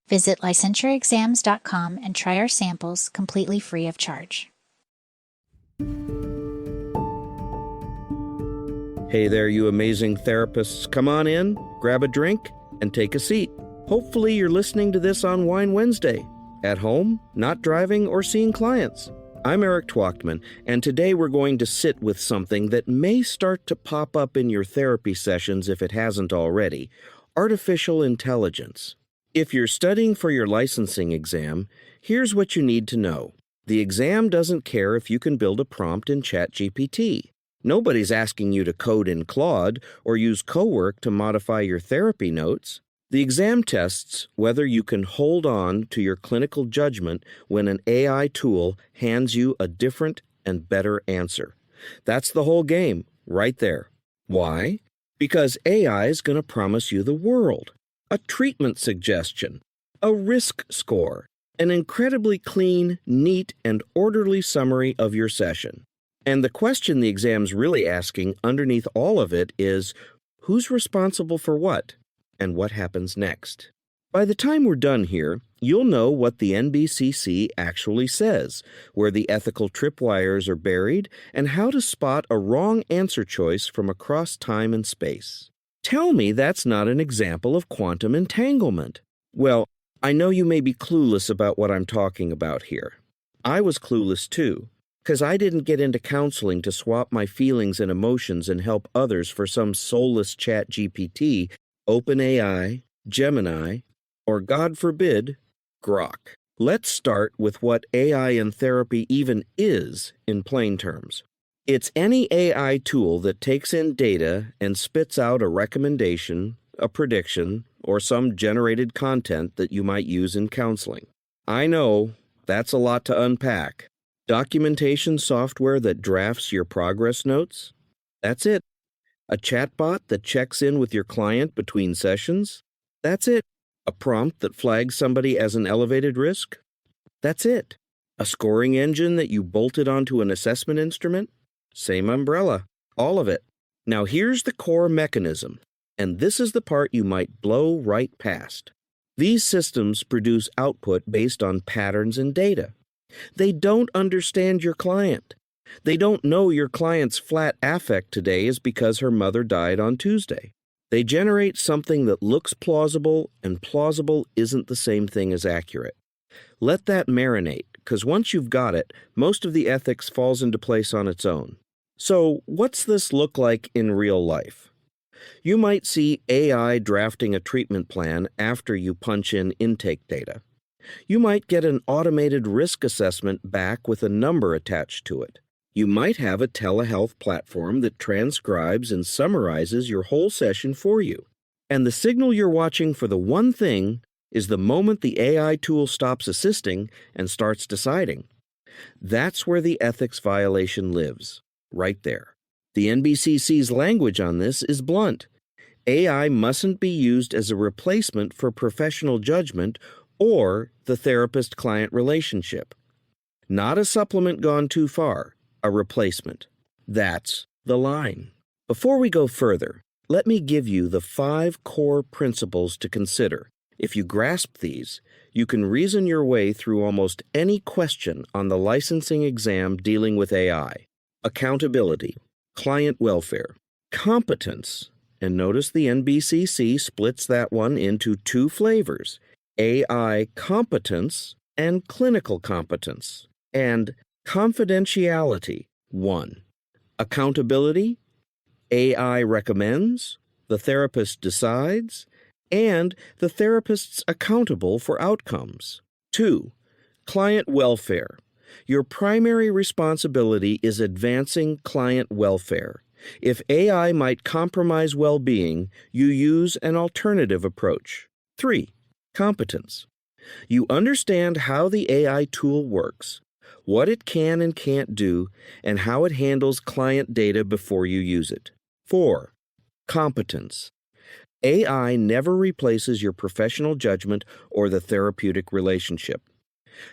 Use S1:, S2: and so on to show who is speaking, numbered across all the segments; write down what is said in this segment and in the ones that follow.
S1: Visit licensureexams.com and try our samples completely free of charge.
S2: Hey there, you amazing therapists. Come on in, grab a drink, and take a seat. Hopefully you're listening to this on Wine Wednesday, at home, not driving, or seeing clients. I'm Eric Twaktman, and today we're going to sit with something that may start to pop up in your therapy sessions if it hasn't already: artificial intelligence. If you're studying for your licensing exam, here's what you need to know. The exam doesn't care if you can build a prompt in ChatGPT. Nobody's asking you to code in Claude or use Cowork to modify your therapy notes. The exam tests whether you can hold on to your clinical judgment when an AI tool hands you a different and better answer. That's the whole game, right there. Why? Because AI is going to promise you the world. A treatment suggestion, a risk score, an incredibly clean, neat, and orderly summary of your session. And the question the exam's really asking underneath all of it is, who's responsible for what, and what happens next? By the time we're done here, you'll know what the NBCC actually says, where the ethical tripwires are buried, and how to spot a wrong answer choice from across time and space. Tell me that's not an example of quantum entanglement. Well, I know you may be clueless about what I'm talking about here. I was clueless too, because I didn't get into counseling to swap my feelings and emotions and help others for some soulless ChatGPT, OpenAI, Gemini, or God forbid, Grok. Let's start with what AI in therapy even is in plain terms. It's any AI tool that takes in data and spits out a recommendation, a prediction, or some generated content that you might use in counseling. I know, that's a lot to unpack. Documentation software that drafts your progress notes? That's it. A chatbot that checks in with your client between sessions? That's it. A prompt that flags somebody as an elevated risk? That's it. A scoring engine that you bolted onto an assessment instrument? Same umbrella. All of it. Now here's the core mechanism, and this is the part you might blow right past. These systems produce output based on patterns and data. They don't understand your client. They don't know your client's flat affect today is because her mother died on Tuesday. They generate something that looks plausible, and plausible isn't the same thing as accurate. Let that marinate, because once you've got it, most of the ethics falls into place on its own. So, what's this look like in real life? You might see AI drafting a treatment plan after you punch in intake data. You might get an automated risk assessment back with a number attached to it. You might have a telehealth platform that transcribes and summarizes your whole session for you. And the signal you're watching for the one thing is the moment the AI tool stops assisting and starts deciding. That's where the ethics violation lives, right there. The NBCC's language on this is blunt. AI mustn't be used as a replacement for professional judgment or the therapist-client relationship. Not a supplement gone too far, a replacement. That's the line. Before we go further, let me give you the 5 core principles to consider. If you grasp these, you can reason your way through almost any question on the licensing exam dealing with AI. Accountability, client welfare, competence, and notice the NBCC splits that one into 2 flavors: AI competence and clinical competence, and confidentiality, 1. Accountability, AI recommends, the therapist decides, and the therapist's accountable for outcomes. 2. Client welfare. Your primary responsibility is advancing client welfare. If AI might compromise well-being, you use an alternative approach. 3. Competence. You understand how the AI tool works, what it can and can't do, and how it handles client data before you use it. 4. Competence. AI never replaces your professional judgment or the therapeutic relationship.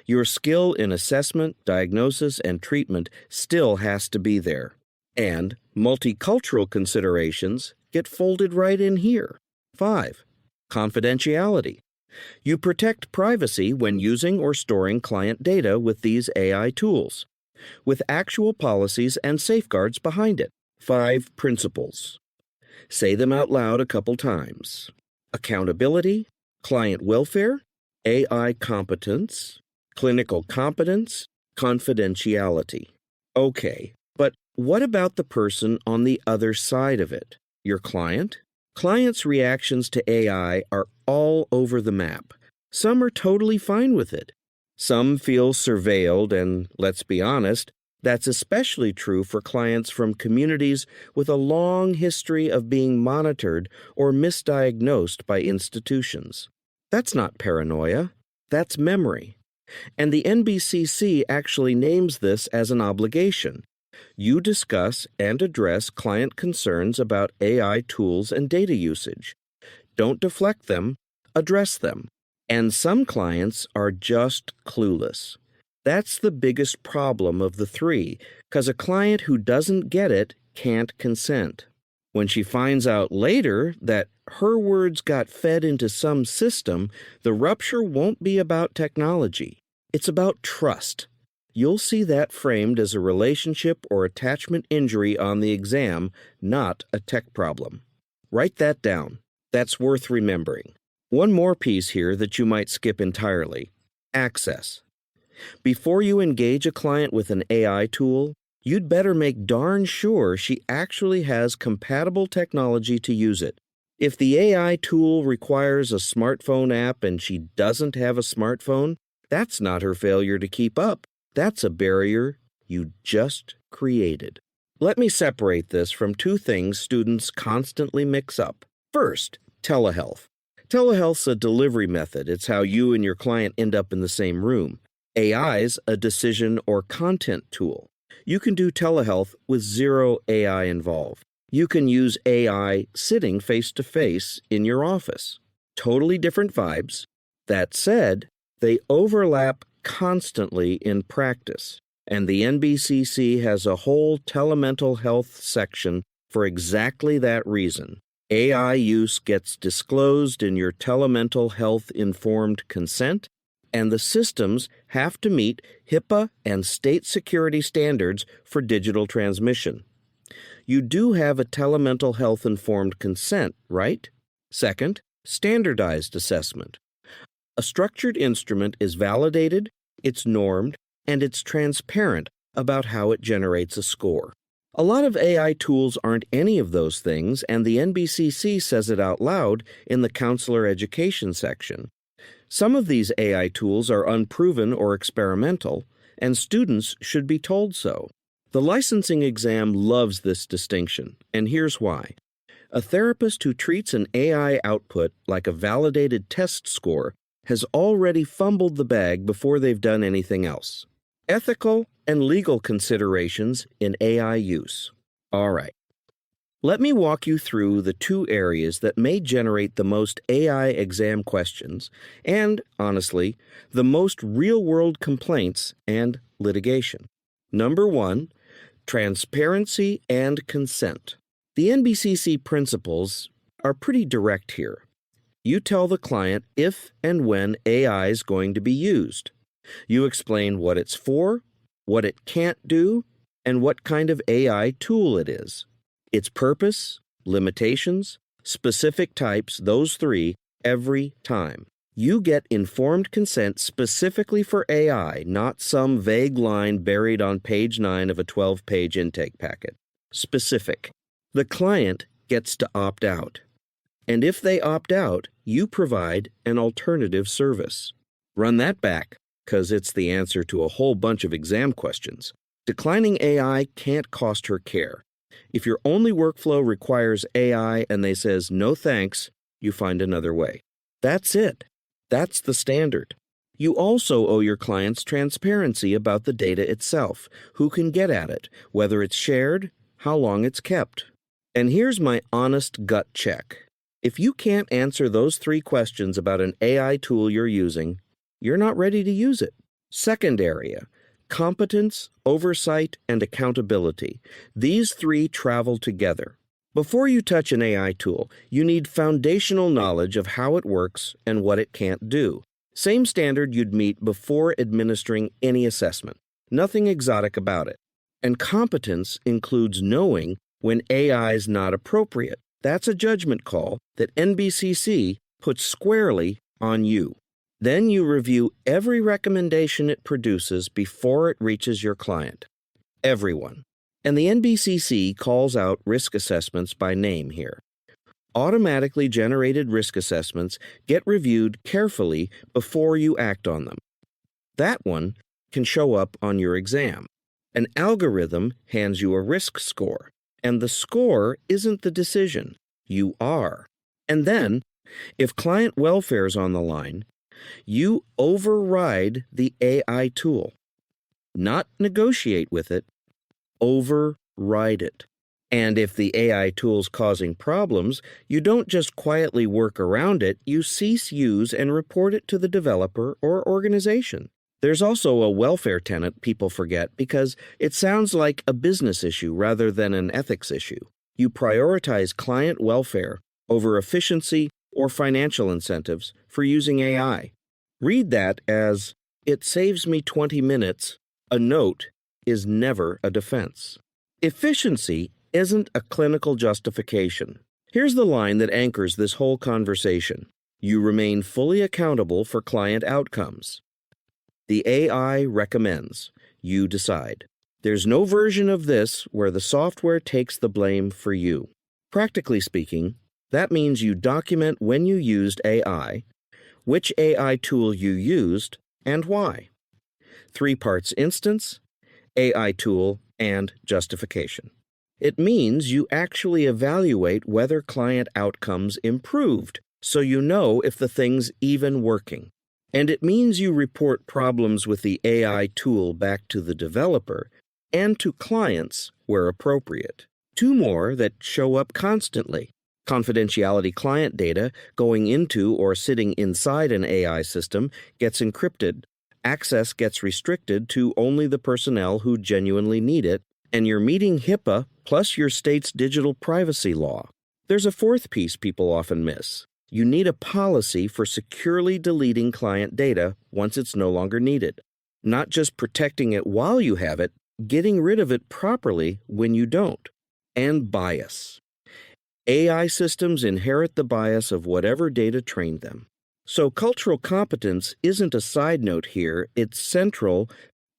S2: Your skill in assessment, diagnosis, and treatment still has to be there. And multicultural considerations get folded right in here. 5. Confidentiality. You protect privacy when using or storing client data with these AI tools, with actual policies and safeguards behind it. 5 principles. Say them out loud a couple times. Accountability, client welfare, AI competence, clinical competence, confidentiality. Okay, but what about the person on the other side of it? Your client? Clients' reactions to AI are all over the map. Some are totally fine with it. Some feel surveilled, and let's be honest, that's especially true for clients from communities with a long history of being monitored or misdiagnosed by institutions. That's not paranoia, that's memory. And the NBCC actually names this as an obligation. You discuss and address client concerns about AI tools and data usage. Don't deflect them, address them. And some clients are just clueless. That's the biggest problem of the 3, because a client who doesn't get it can't consent. When she finds out later that her words got fed into some system, the rupture won't be about technology. It's about trust. You'll see that framed as a relationship or attachment injury on the exam, not a tech problem. Write that down. That's worth remembering. One more piece here that you might skip entirely: access. Before you engage a client with an AI tool, you'd better make darn sure she actually has compatible technology to use it. If the AI tool requires a smartphone app and she doesn't have a smartphone, that's not her failure to keep up. That's a barrier you just created. Let me separate this from 2 things students constantly mix up. First, telehealth. Telehealth's a delivery method. It's how you and your client end up in the same room. AI's a decision or content tool. You can do telehealth with 0 AI involved. You can use AI sitting face-to-face in your office. Totally different vibes. That said, they overlap constantly in practice, and the NBCC has a whole telemental health section for exactly that reason. AI use gets disclosed in your telemental health informed consent, and the systems have to meet HIPAA and state security standards for digital transmission. You do have a telemental health informed consent, right? Second, standardized assessment. A structured instrument is validated, it's normed, and it's transparent about how it generates a score. A lot of AI tools aren't any of those things, and the NBCC says it out loud in the counselor education section. Some of these AI tools are unproven or experimental, and students should be told so. The licensing exam loves this distinction, and here's why. A therapist who treats an AI output like a validated test score has already fumbled the bag before they've done anything else. Ethical and legal considerations in AI use. All right. Let me walk you through the 2 areas that may generate the most AI exam questions and, honestly, the most real-world complaints and litigation. Number 1, transparency and consent. The NBCC principles are pretty direct here. You tell the client if and when AI is going to be used. You explain what it's for, what it can't do, and what kind of AI tool it is. Its purpose, limitations, specific types, those 3, every time. You get informed consent specifically for AI, not some vague line buried on page 9 of a 12-page intake packet. Specific. The client gets to opt out. And if they opt out, you provide an alternative service. Run that back, because it's the answer to a whole bunch of exam questions. Declining AI can't cost her care. If your only workflow requires AI and they says no thanks, you find another way. That's it. That's the standard. You also owe your clients transparency about the data itself, who can get at it, whether it's shared, how long it's kept. And here's my honest gut check. If you can't answer those 3 questions about an AI tool you're using, you're not ready to use it. Second area, competence, oversight, and accountability. These 3 travel together. Before you touch an AI tool, you need foundational knowledge of how it works and what it can't do. Same standard you'd meet before administering any assessment. Nothing exotic about it. And competence includes knowing when AI is not appropriate. That's a judgment call that NBCC puts squarely on you. Then you review every recommendation it produces before it reaches your client. Everyone. And the NBCC calls out risk assessments by name here. Automatically generated risk assessments get reviewed carefully before you act on them. That one can show up on your exam. An algorithm hands you a risk score, and the score isn't the decision. You are. And then, if client welfare is on the line, you override the AI tool. Not negotiate with it, override it. And if the AI tool's causing problems, you don't just quietly work around it, you cease use and report it to the developer or organization. There's also a welfare tenet people forget because it sounds like a business issue rather than an ethics issue. You prioritize client welfare over efficiency or financial incentives for using AI. Read that as, "It saves me 20 minutes. A note is never a defense." Efficiency isn't a clinical justification. Here's the line that anchors this whole conversation. You remain fully accountable for client outcomes. The AI recommends. You decide. There's no version of this where the software takes the blame for you. Practically speaking, that means you document when you used AI, which AI tool you used, and why. 3 parts: instance, AI tool, and justification. It means you actually evaluate whether client outcomes improved, so you know if the thing's even working. And it means you report problems with the AI tool back to the developer and to clients where appropriate. 2 more that show up constantly. Confidentiality client data going into or sitting inside an AI system gets encrypted. Access gets restricted to only the personnel who genuinely need it, and you're meeting HIPAA plus your state's digital privacy law. There's a 4th piece people often miss. You need a policy for securely deleting client data once it's no longer needed. Not just protecting it while you have it, getting rid of it properly when you don't. And bias. AI systems inherit the bias of whatever data trained them. So cultural competence isn't a side note here, it's central,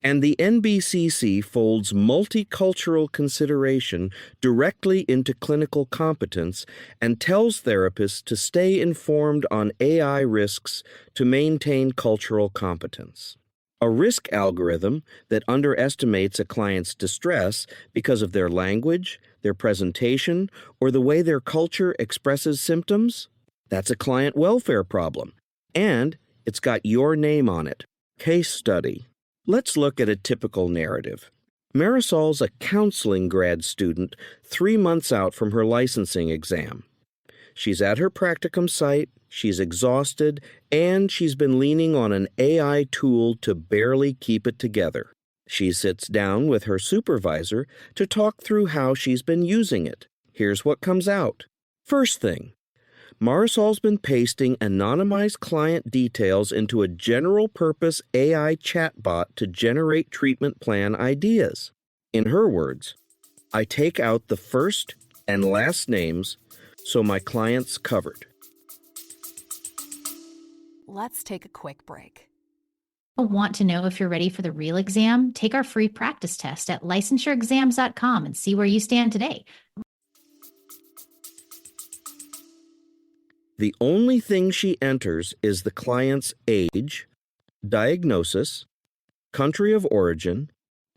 S2: and the NBCC folds multicultural consideration directly into clinical competence and tells therapists to stay informed on AI risks to maintain cultural competence. A risk algorithm that underestimates a client's distress because of their language, their presentation, or the way their culture expresses symptoms? That's a client welfare problem. And it's got your name on it. Case study. Let's look at a typical narrative. Marisol's a counseling grad student 3 months out from her licensing exam. She's at her practicum site, she's exhausted, and she's been leaning on an AI tool to barely keep it together. She sits down with her supervisor to talk through how she's been using it. Here's what comes out. First thing, Marisol's been pasting anonymized client details into a general-purpose AI chatbot to generate treatment plan ideas. In her words, I take out the first and last names so my client's covered.
S3: Let's take a quick break.
S1: Want to know if you're ready for the real exam? Take our free practice test at licensureexams.com and see where you stand today.
S2: The only thing she enters is the client's age, diagnosis, country of origin,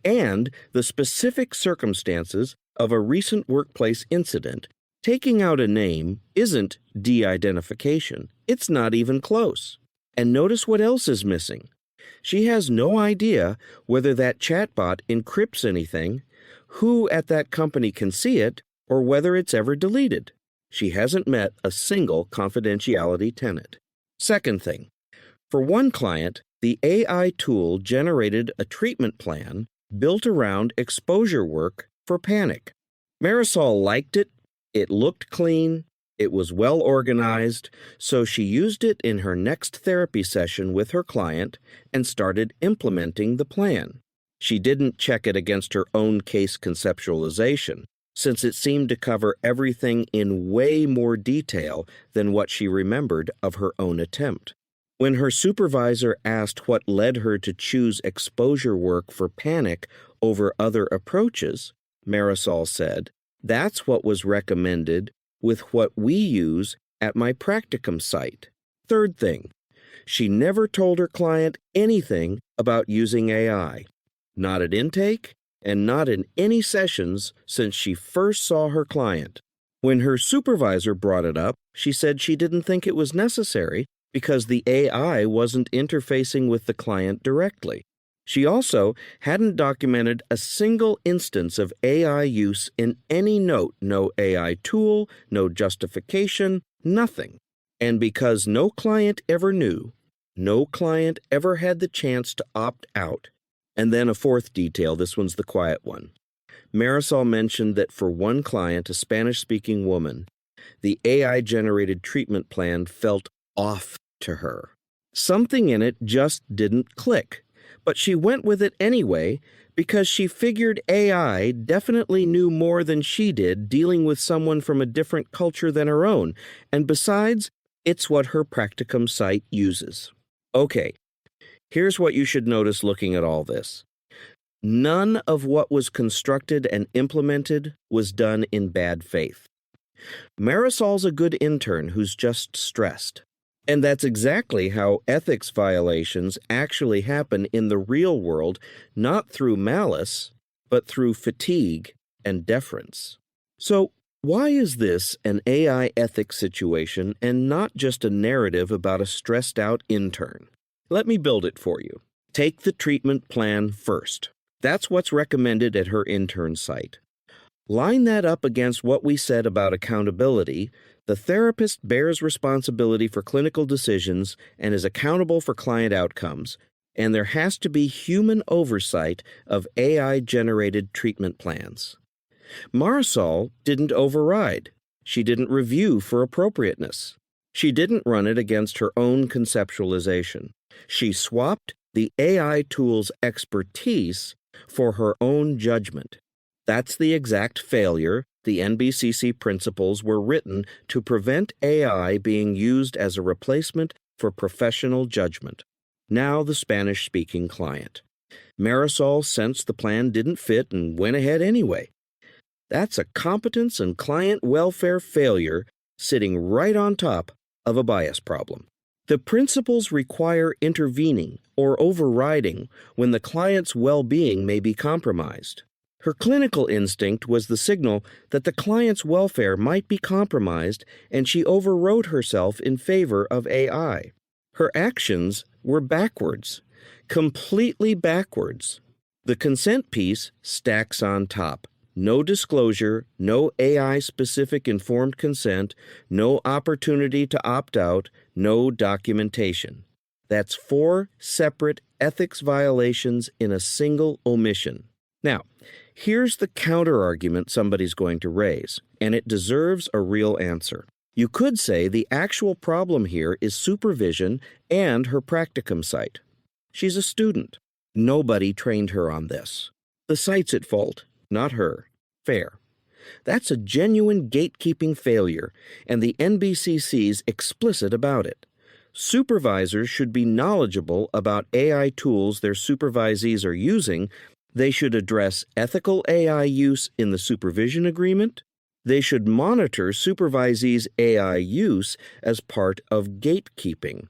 S2: and the specific circumstances of a recent workplace incident. Taking out a name isn't de-identification. It's not even close. And notice what else is missing. She has no idea whether that chatbot encrypts anything, who at that company can see it, or whether it's ever deleted. She hasn't met a single confidentiality tenet. Second thing, for one client, the AI tool generated a treatment plan built around exposure work for panic. Marisol liked it, It looked clean, it was well organized, so she used it in her next therapy session with her client and started implementing the plan. She didn't check it against her own case conceptualization, since it seemed to cover everything in way more detail than what she remembered of her own attempt. When her supervisor asked what led her to choose exposure work for panic over other approaches, Marisol said, "That's what was recommended with what we use at my practicum site." Third thing, she never told her client anything about using AI, not at intake and not in any sessions since she first saw her client. When her supervisor brought it up, she said she didn't think it was necessary because the AI wasn't interfacing with the client directly. She also hadn't documented a single instance of AI use in any note, no AI tool, no justification, nothing. And because no client ever knew, no client ever had the chance to opt out. And then a fourth detail, this one's the quiet one. Marisol mentioned that for one client, a Spanish-speaking woman, the AI-generated treatment plan felt off to her. Something in it just didn't click. But she went with it anyway because she figured AI definitely knew more than she did dealing with someone from a different culture than her own, and besides, it's what her practicum site uses. Okay, here's what you should notice looking at all this. None of what was constructed and implemented was done in bad faith. Marisol's a good intern who's just stressed. And that's exactly how ethics violations actually happen in the real world, not through malice, but through fatigue and deference. So, why is this an AI ethics situation and not just a narrative about a stressed-out intern? Let me build it for you. Take the treatment plan first. That's what's recommended at her intern site. Line that up against what we said about accountability. The therapist bears responsibility for clinical decisions and is accountable for client outcomes, and there has to be human oversight of AI-generated treatment plans. Marisol didn't override. She didn't review for appropriateness. She didn't run it against her own conceptualization. She swapped the AI tool's expertise for her own judgment. That's the exact failure. The NBCC principles were written to prevent AI being used as a replacement for professional judgment. Now the Spanish-speaking client. Marisol sensed the plan didn't fit and went ahead anyway. That's a competence and client welfare failure sitting right on top of a bias problem. The principles require intervening or overriding when the client's well-being may be compromised. Her clinical instinct was the signal that the client's welfare might be compromised, and she overrode herself in favor of AI. Her actions were backwards, completely backwards. The consent piece stacks on top. No disclosure, no AI-specific informed consent, no opportunity to opt out, no documentation. That's 4 separate ethics violations in a single omission. Now, here's the counter-argument somebody's going to raise, and it deserves a real answer. You could say the actual problem here is supervision and her practicum site. She's a student. Nobody trained her on this. The site's at fault, not her. Fair. That's a genuine gatekeeping failure, and the NBCC's explicit about it. Supervisors should be knowledgeable about AI tools their supervisees are using. They should address ethical AI use in the supervision agreement. They should monitor supervisees' AI use as part of gatekeeping.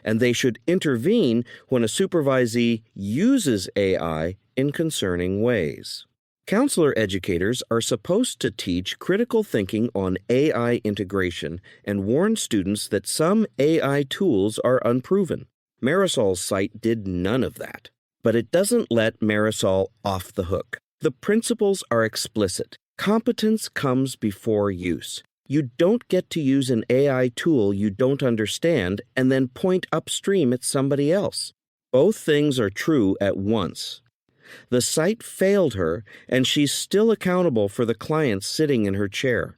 S2: And they should intervene when a supervisee uses AI in concerning ways. Counselor educators are supposed to teach critical thinking on AI integration and warn students that some AI tools are unproven. Marisol's site did none of that. But it doesn't let Marisol off the hook. The principles are explicit. Competence comes before use. You don't get to use an AI tool you don't understand and then point upstream at somebody else. Both things are true at once. The site failed her, and she's still accountable for the clients sitting in her chair.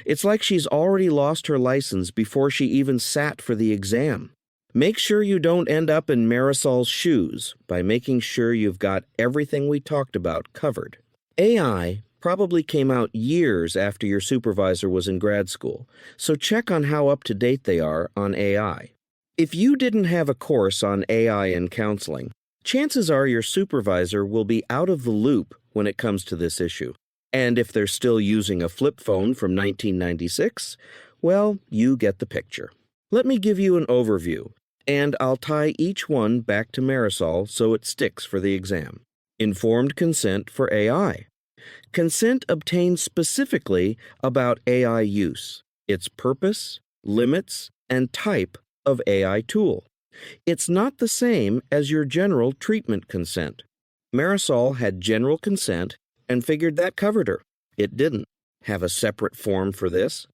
S2: It's like she's already lost her license before she even sat for the exam. Make sure you don't end up in Marisol's shoes by making sure you've got everything we talked about covered. AI probably came out years after your supervisor was in grad school, so check on how up to date they are on AI. If you didn't have a course on AI in counseling, chances are your supervisor will be out of the loop when it comes to this issue. And if they're still using a flip phone from 1996, well, you get the picture. Let me give you an overview, and I'll tie each one back to Marisol so it sticks for the exam. Informed consent for AI. Consent obtained specifically about AI use, its purpose, limits, and type of AI tool. It's not the same as your general treatment consent. Marisol had general consent and figured that covered her. It didn't. Have a separate form for this?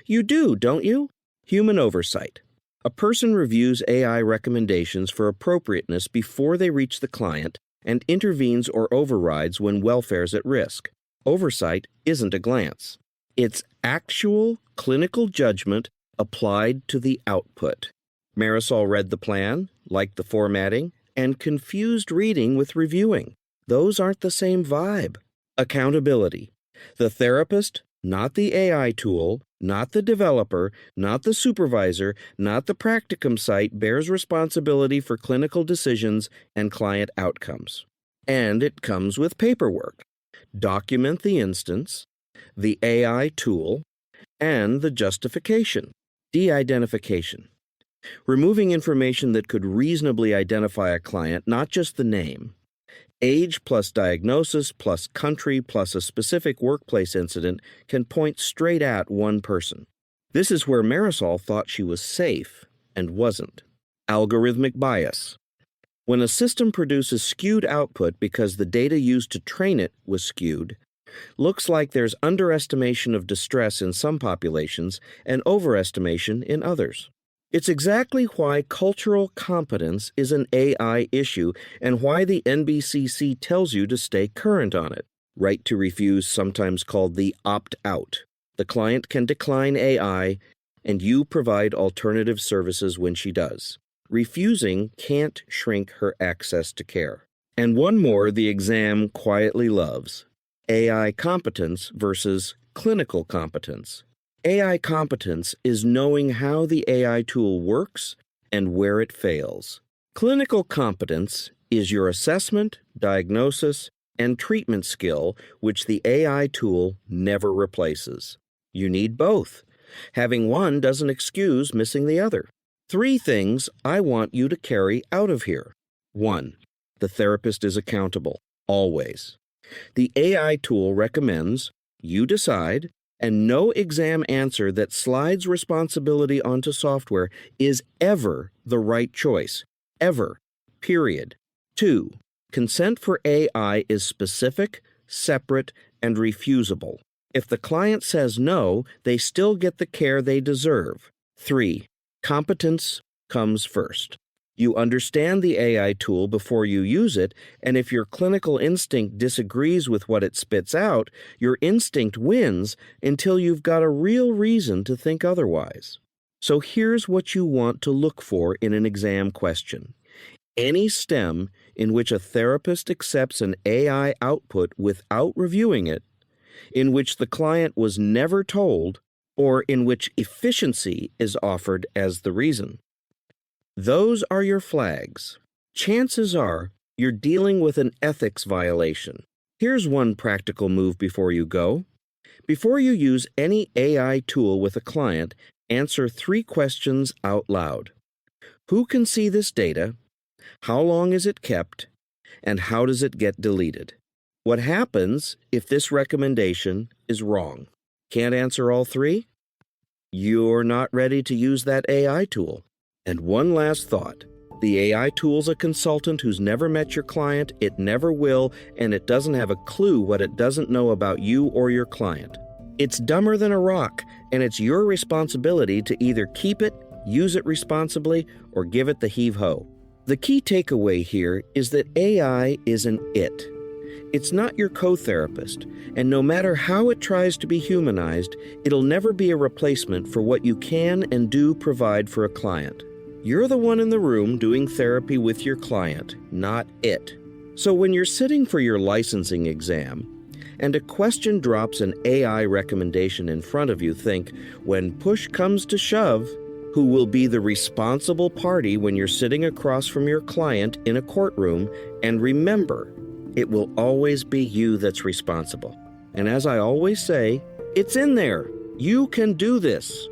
S2: You do, don't you? Human oversight. A person reviews AI recommendations for appropriateness before they reach the client and intervenes or overrides when welfare's at risk. Oversight isn't a glance. It's actual clinical judgment applied to the output. Marisol read the plan, liked the formatting, and confused reading with reviewing. Those aren't the same vibe. Accountability. The therapist, not the AI tool, not the developer, not the supervisor, not the practicum site, bears responsibility for clinical decisions and client outcomes. And it comes with paperwork. Document the instance, the AI tool, and the justification, de-identification. Removing information that could reasonably identify a client, not just the name. Age plus diagnosis plus country plus a specific workplace incident can point straight at one person. This is where Marisol thought she was safe and wasn't. Algorithmic bias. When a system produces skewed output because the data used to train it was skewed, looks like there's underestimation of distress in some populations and overestimation in others. It's exactly why cultural competence is an AI issue and why the NBCC tells you to stay current on it. Right to refuse, sometimes called the opt-out. The client can decline AI, and you provide alternative services when she does. Refusing can't shrink her access to care. And one more the exam quietly loves. AI competence versus clinical competence. AI competence is knowing how the AI tool works and where it fails. Clinical competence is your assessment, diagnosis, and treatment skill, which the AI tool never replaces. You need both. Having one doesn't excuse missing the other. 3 things I want you to carry out of here. 1. The therapist is accountable, always. The AI tool recommends, you decide, and no exam answer that slides responsibility onto software is ever the right choice. Ever. Period. 2. Consent for AI is specific, separate, and refusable. If the client says no, they still get the care they deserve. 3. Competence comes first. You understand the AI tool before you use it, and if your clinical instinct disagrees with what it spits out, your instinct wins until you've got a real reason to think otherwise. So here's what you want to look for in an exam question. Any STEM in which a therapist accepts an AI output without reviewing it, in which the client was never told, or in which efficiency is offered as the reason. Those are your flags. Chances are you're dealing with an ethics violation. Here's one practical move before you go. Before you use any AI tool with a client, answer 3 questions out loud. Who can see this data? How long is it kept? And how does it get deleted? What happens if this recommendation is wrong? Can't answer all 3? You're not ready to use that AI tool. And one last thought. The AI tool's a consultant who's never met your client, it never will, and it doesn't have a clue what it doesn't know about you or your client. It's dumber than a rock, and it's your responsibility to either keep it, use it responsibly, or give it the heave-ho. The key takeaway here is that AI is an it. It's not your co-therapist, and no matter how it tries to be humanized, it'll never be a replacement for what you can and do provide for a client. You're the one in the room doing therapy with your client, not it. So when you're sitting for your licensing exam, and a question drops an AI recommendation in front of you, think, when push comes to shove, who will be the responsible party when you're sitting across from your client in a courtroom, and remember, it will always be you that's responsible. And as I always say, it's in there. You can do this.